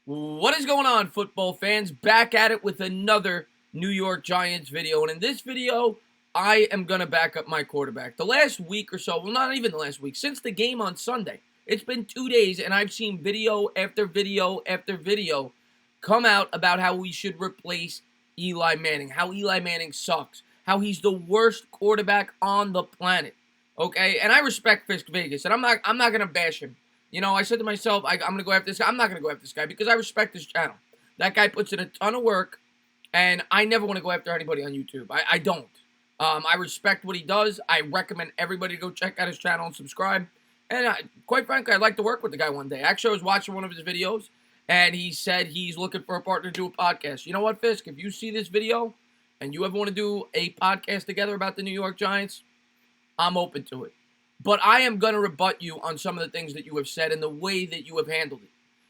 What is going on, football fans? Back at it with another New York Giants video. And in this video, I am going to back up my quarterback. The last week or so, well, not even the last week, since the game on Sunday, it's been 2 days, and I've seen video after video after video come out about how we should replace Eli Manning, how Eli Manning sucks, how he's the worst quarterback on the planet. Okay? And I respect Fisk Vegas, and I'm not going to bash him. You know, I said to myself, I'm going to go after this guy. I'm not going to go after this guy because I respect his channel. That guy puts in a ton of work, and I never want to go after anybody on YouTube. I don't. I respect what he does. I recommend everybody to go check out his channel and subscribe. And quite frankly, I'd like to work with the guy one day. Actually, I was watching one of his videos, and he said he's looking for a partner to do a podcast. You know what, Fisk? If you see this video and you ever want to do a podcast together about the New York Giants, I'm open to it. But I am going to rebut you on some of the things that you have said and the way that you have handled it.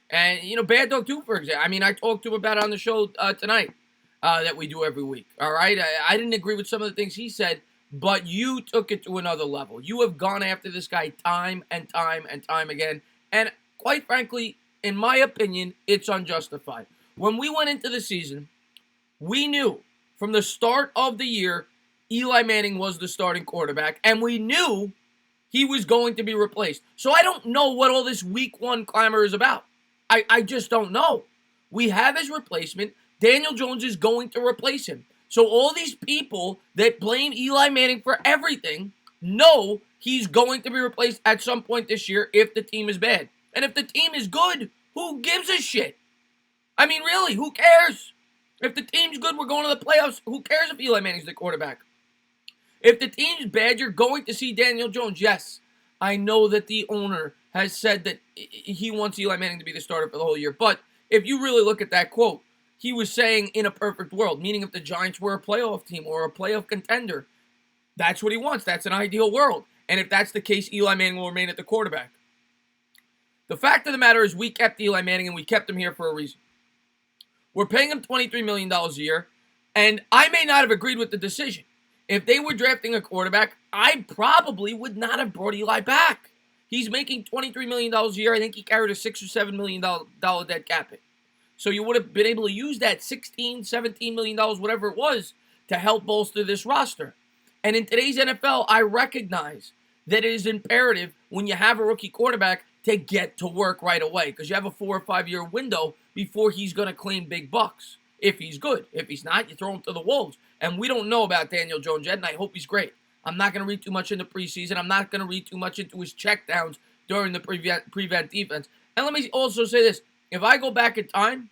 And, you know, Bad Dog 2, for example. I mean, I talked to him about it on the show tonight that we do every week. All right? I didn't agree with some of the things he said, but you took it to another level. You have gone after this guy time and time and time again. And quite frankly, in my opinion, it's unjustified. When we went into the season, we knew from the start of the year, Eli Manning was the starting quarterback. And we knew he was going to be replaced. So I don't know what all this week one clamor is about. I just don't know. We have his replacement. Daniel Jones is going to replace him. So all these people that blame Eli Manning for everything know he's going to be replaced at some point this year if the team is bad. And if the team is good, who gives a shit? I mean, really, who cares? If the team's good, we're going to the playoffs. Who cares if Eli Manning's the quarterback? If the team's bad, you're going to see Daniel Jones. Yes, I know that the owner has said that he wants Eli Manning to be the starter for the whole year. But if you really look at that quote, he was saying in a perfect world, meaning if the Giants were a playoff team or a playoff contender, that's what he wants. That's an ideal world. And if that's the case, Eli Manning will remain at the quarterback. The fact of the matter is we kept Eli Manning, and we kept him here for a reason. We're paying him $23 million a year, and I may not have agreed with the decision. If they were drafting a quarterback, I probably would not have brought Eli back. He's making $23 million a year. I think he carried a $6 or $7 million dead cap hit. So you would have been able to use that $16, $17 million, whatever it was, to help bolster this roster. And in today's NFL, I recognize that it is imperative when you have a rookie quarterback to get to work right away because you have a 4 or 5 year window before he's going to claim big bucks. If he's good. If he's not, you throw him to the wolves. And we don't know about Daniel Jones yet, and I hope he's great. I'm not going to read too much into preseason. I'm not going to read too much into his checkdowns during the prevent defense. And let me also say this. If I go back in time,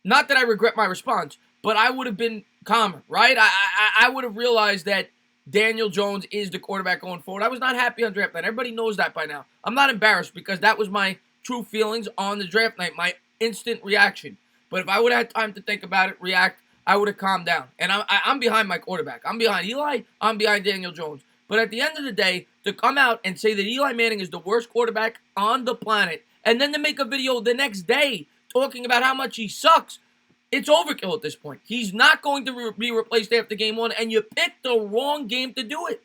not that I regret my response, but I would have been calmer, right? I would have realized that Daniel Jones is the quarterback going forward. I was not happy on draft night. Everybody knows that by now. I'm not embarrassed because that was my true feelings on the draft night, my instant reaction. But if I would have had time to think about it, react, I would have calmed down. And I'm behind my quarterback. I'm behind Eli. I'm behind Daniel Jones. But at the end of the day, to come out and say that Eli Manning is the worst quarterback on the planet, and then to make a video the next day talking about how much he sucks, it's overkill at this point. He's not going to be replaced after game one, and you picked the wrong game to do it.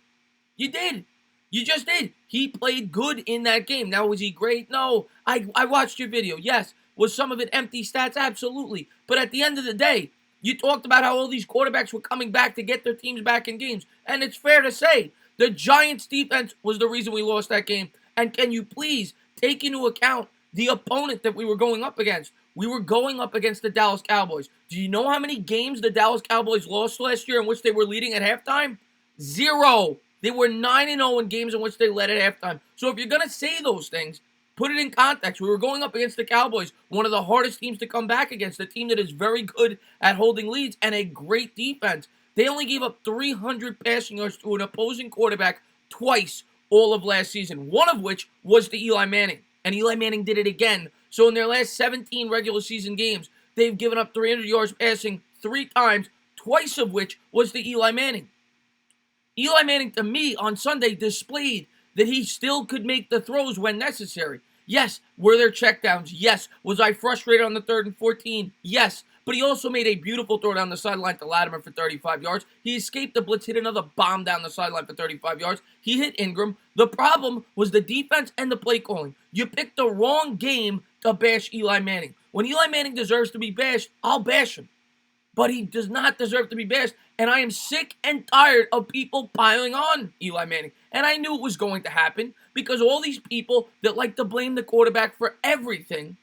You did. You just did. He played good in that game. Now, was he great? No. I watched your video. Yes. Was some of it empty stats? Absolutely. But at the end of the day, you talked about how all these quarterbacks were coming back to get their teams back in games. And it's fair to say the Giants' defense was the reason we lost that game. And can you please take into account the opponent that we were going up against? We were going up against the Dallas Cowboys. Do you know how many games the Dallas Cowboys lost last year in which they were leading at halftime? 0. They were 9-0 in games in which they led at halftime. So if you're going to say those things, put it in context. We were going up against the Cowboys, one of the hardest teams to come back against, a team that is very good at holding leads and a great defense. They only gave up 300 passing yards to an opposing quarterback twice all of last season, one of which was to Eli Manning. And Eli Manning did it again. So in their last 17 regular season games, they've given up 300 yards passing 3 times, twice of which was to Eli Manning. Eli Manning, to me, on Sunday displayed that he still could make the throws when necessary. Yes, were there checkdowns? Yes. Was I frustrated on the 3rd and 14? Yes. But he also made a beautiful throw down the sideline to Latimer for 35 yards. He escaped the blitz, hit another bomb down the sideline for 35 yards. He hit Ingram. The problem was the defense and the play calling. You picked the wrong game to bash Eli Manning. When Eli Manning deserves to be bashed, I'll bash him. But he does not deserve to be bashed. And I am sick and tired of people piling on Eli Manning. And I knew it was going to happen because all these people that like to blame the quarterback for everything,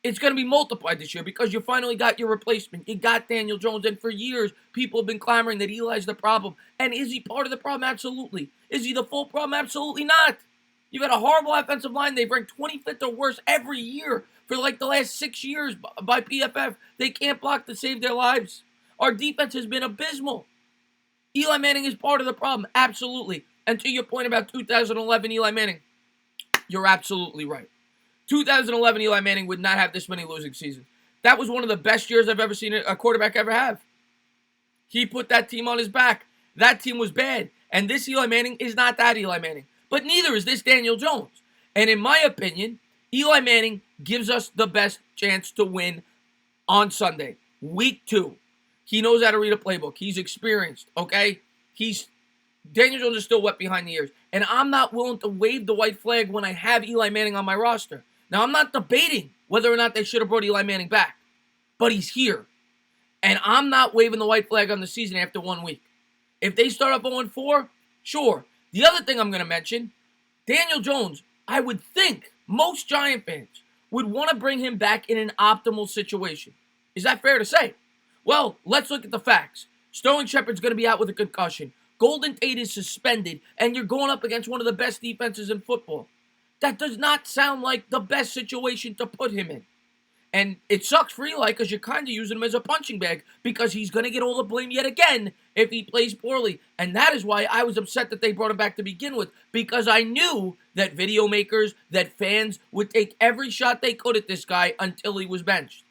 it's going to be multiplied this year because you finally got your replacement. You got Daniel Jones. And for years, people have been clamoring that Eli's the problem. And is he part of the problem? Absolutely. Is he the full problem? Absolutely not. You've got a horrible offensive line. They've ranked 25th or worse every year for like the last 6 years by PFF. They can't block to save their lives. Our defense has been abysmal. Eli Manning is part of the problem. Absolutely. And to your point about 2011 Eli Manning, you're absolutely right. 2011 Eli Manning would not have this many losing seasons. That was one of the best years I've ever seen a quarterback ever have. He put that team on his back. That team was bad. And this Eli Manning is not that Eli Manning. But neither is this Daniel Jones. And in my opinion, Eli Manning gives us the best chance to win on Sunday. Week 2. He knows how to read a playbook. He's experienced, okay? Daniel Jones is still wet behind the ears. And I'm not willing to wave the white flag when I have Eli Manning on my roster. Now, I'm not debating whether or not they should have brought Eli Manning back. But he's here. And I'm not waving the white flag on the season after 1 week. If they start up 0-4, sure. The other thing I'm going to mention, Daniel Jones, I would think most Giant fans would want to bring him back in an optimal situation. Is that fair to say? Well, let's look at the facts. Sterling Shepard's going to be out with a concussion. Golden Tate is suspended, and you're going up against one of the best defenses in football. That does not sound like the best situation to put him in. And it sucks for Eli because you're kind of using him as a punching bag because he's going to get all the blame yet again if he plays poorly. And that is why I was upset that they brought him back to begin with, because I knew that video makers, that fans would take every shot they could at this guy until he was benched.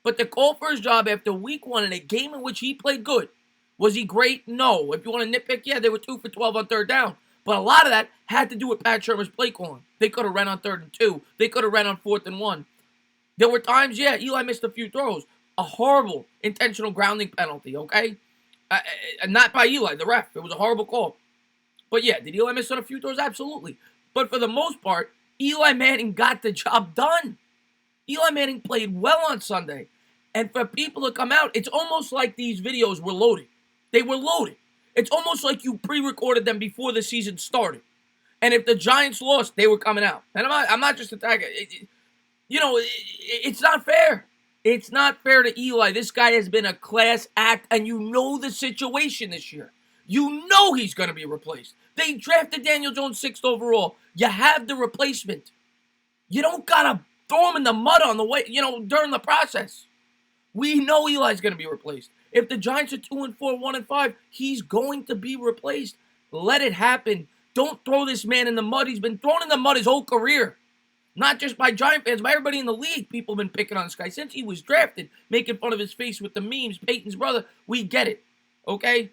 But the call for his job after week 1 in a game in which he played good, was he great? No. If you want to nitpick, yeah, they were 2 for 12 on third down. But a lot of that had to do with Pat Shermer's play calling. They could have ran on 3rd and 2. They could have ran on 4th and 1. There were times, yeah, Eli missed a few throws. A horrible intentional grounding penalty, okay? Not by Eli, the ref. It was a horrible call. But yeah, did Eli miss on a few throws? Absolutely. But for the most part, Eli Manning got the job done. Eli Manning played well on Sunday. And for people to come out, it's almost like these videos were loaded. They were loaded. It's almost like you pre-recorded them before the season started. And if the Giants lost, they were coming out. And I'm not just attacking. It's not fair. It's not fair to Eli. This guy has been a class act, and you know the situation this year. You know he's going to be replaced. They drafted Daniel Jones 6th overall. You have the replacement. You don't got to throw him in the mud on the way, during the process. We know Eli's going to be replaced. If the Giants are 2-4, 1-5, he's going to be replaced. Let it happen. Don't throw this man in the mud. He's been thrown in the mud his whole career. Not just by Giant fans, by everybody in the league. People have been picking on this guy since he was drafted, making fun of his face with the memes, Peyton's brother. We get it, okay?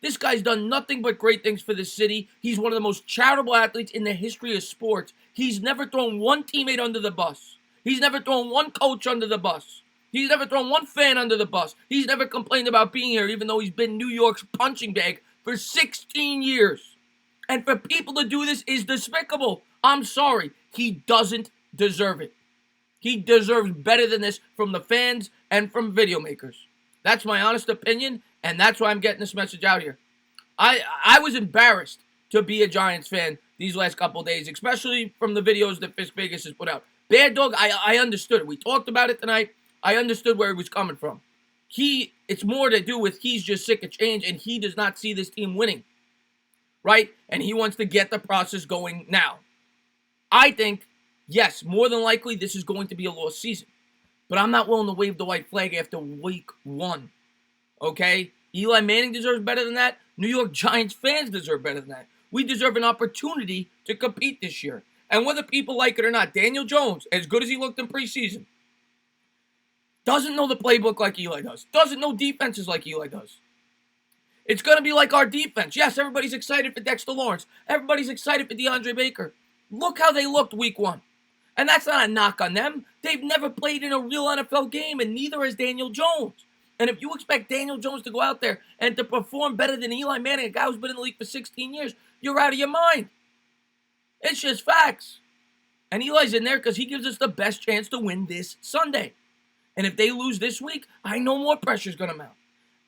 This guy's done nothing but great things for the city. He's one of the most charitable athletes in the history of sports. He's never thrown one teammate under the bus. He's never thrown one coach under the bus. He's never thrown one fan under the bus. He's never complained about being here, even though he's been New York's punching bag for 16 years. And for people to do this is despicable. I'm sorry. He doesn't deserve it. He deserves better than this from the fans and from video makers. That's my honest opinion, and that's why I'm getting this message out here. I was embarrassed to be a Giants fan these last couple of days, especially from the videos that Fisk Vegas has put out. Bad Dog, I understood it. We talked about it tonight. I understood where he was coming from. It's more to do with he's just sick of change, and he does not see this team winning, right? And he wants to get the process going now. I think, yes, more than likely this is going to be a lost season. But I'm not willing to wave the white flag after week 1, okay? Eli Manning deserves better than that. New York Giants fans deserve better than that. We deserve an opportunity to compete this year. And whether people like it or not, Daniel Jones, as good as he looked in preseason, doesn't know the playbook like Eli does. Doesn't know defenses like Eli does. It's going to be like our defense. Yes, everybody's excited for Dexter Lawrence. Everybody's excited for DeAndre Baker. Look how they looked week 1. And that's not a knock on them. They've never played in a real NFL game, and neither has Daniel Jones. And if you expect Daniel Jones to go out there and to perform better than Eli Manning, a guy who's been in the league for 16 years, you're out of your mind. It's just facts. And Eli's in there because he gives us the best chance to win this Sunday. And if they lose this week, I know more pressure is going to mount.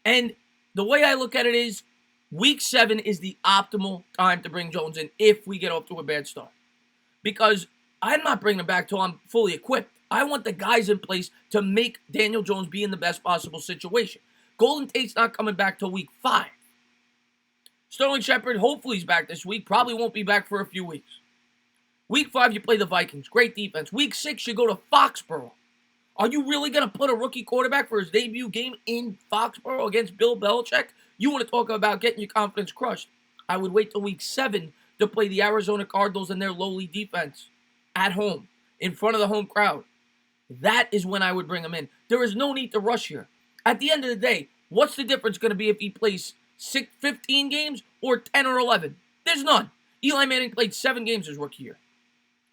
And the way I look at it is week 7 is the optimal time to bring Jones in if we get off to a bad start. Because I'm not bringing him back till I'm fully equipped. I want the guys in place to make Daniel Jones be in the best possible situation. Golden Tate's not coming back till week 5. Sterling Shepard, hopefully he's back this week. Probably won't be back for a few weeks. Week 5, you play the Vikings. Great defense. Week 6, you go to Foxborough. Are you really going to put a rookie quarterback for his debut game in Foxborough against Bill Belichick? You want to talk about getting your confidence crushed. I would wait till week 7 to play the Arizona Cardinals and their lowly defense at home, in front of the home crowd. That is when I would bring him in. There is no need to rush here. At the end of the day, what's the difference going to be if he plays 15 games or 10 or 11? There's none. Eli Manning played 7 games his rookie year.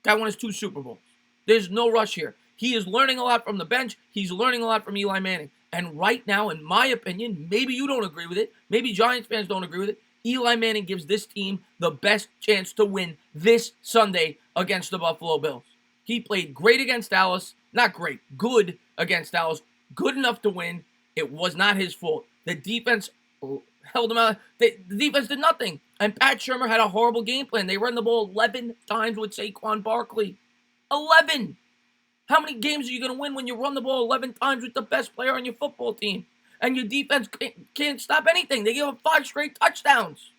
Guy won his 2 Super Bowls. There's no rush here. He is learning a lot from the bench. He's learning a lot from Eli Manning. And right now, in my opinion, maybe you don't agree with it. Maybe Giants fans don't agree with it. Eli Manning gives this team the best chance to win this Sunday against the Buffalo Bills. He played great against Dallas. Not great. Good against Dallas. Good enough to win. It was not his fault. The defense held him out. The defense did nothing. And Pat Shurmur had a horrible game plan. They ran the ball 11 times with Saquon Barkley. 11! How many games are you going to win when you run the ball 11 times with the best player on your football team? And your defense can't stop anything. They give up 5 straight touchdowns.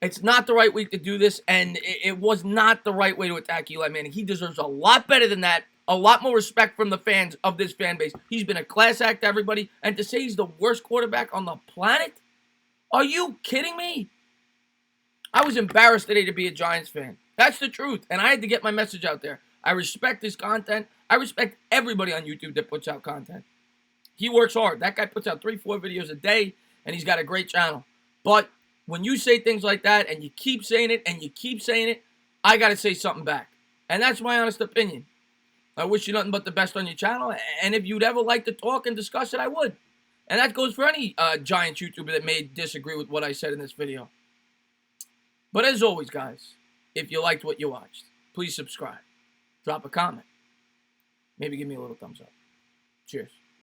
It's not the right week to do this, and it was not the right way to attack Eli Manning. He deserves a lot better than that, a lot more respect from the fans of this fan base. He's been a class act to everybody, and to say he's the worst quarterback on the planet? Are you kidding me? I was embarrassed today to be a Giants fan. That's the truth, and I had to get my message out there. I respect his content. I respect everybody on YouTube that puts out content. He works hard. That guy puts out 3-4 videos a day, and he's got a great channel. But when you say things like that, and you keep saying it, and you keep saying it, I got to say something back. And that's my honest opinion. I wish you nothing but the best on your channel, and if you'd ever like to talk and discuss it, I would. And that goes for any Giants YouTuber that may disagree with what I said in this video. But as always, guys, if you liked what you watched, please subscribe. Drop a comment. Maybe give me a little thumbs up. Cheers.